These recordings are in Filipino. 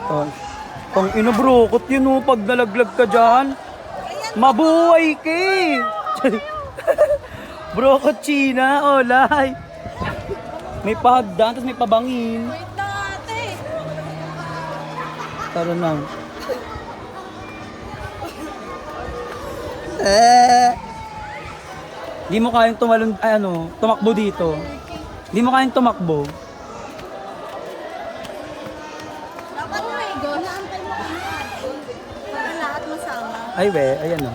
Oh. Pang inabrokot yun oh, pag nalaglag ka dyan. Mabuhay ka eh. Brokot China, olay. May pahagdan, tapos may pabangin. Wait na ate. Tara na. Di mo kayang tumalon, ay ano, tumakbo dito. Di mo kayang tumakbo. Dapat may go. Naantay mo kami ate. Para lahat masama. Ay we, ayan o.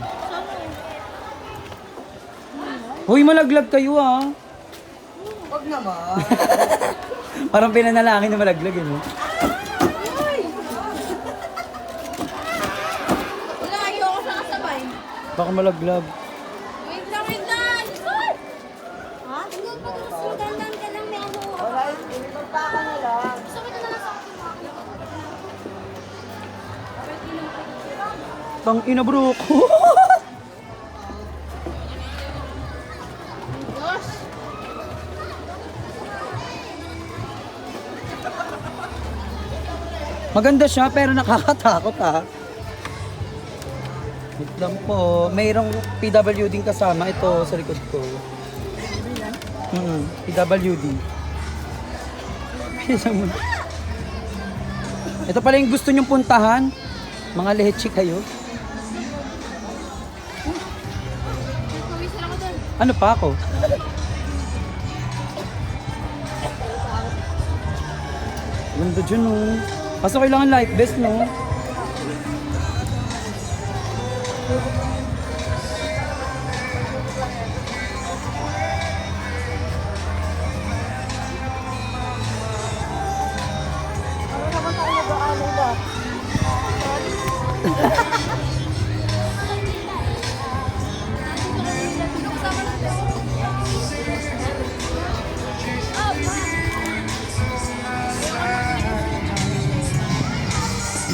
Uy, malaglag kayo ah. Wag naman. Parang pinanalangin na malaglag eh, no? Wala, ayoko sa kasabay. Baka malaglag. Wait lang, wait lang. Stop! Ha? Tingnan pa mas magandang ka lang may ano. Wala, ilipag pa ka na lang. Gusto ko na lang sa akin. Pang inabroko. Gosh! Maganda siya pero nakakatakot ah. Wait lang po. Mayroong PWD kasama. Ito sa likod ko. PWD. Ito pala yung gusto nyong puntahan. Mga leche kayo. Pawis na ako doon. Ano pa ako? Ganda dyan oh. Kaso kailangan life vest no? Ano naman tayo nag-aalala ba?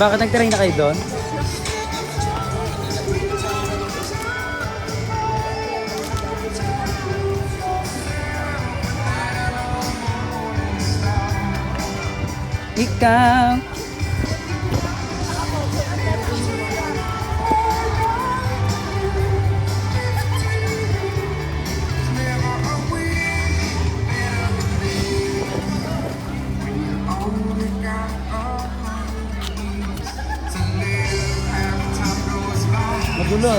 Bakit nag-train na kayo doon? Ikaw. Magulo.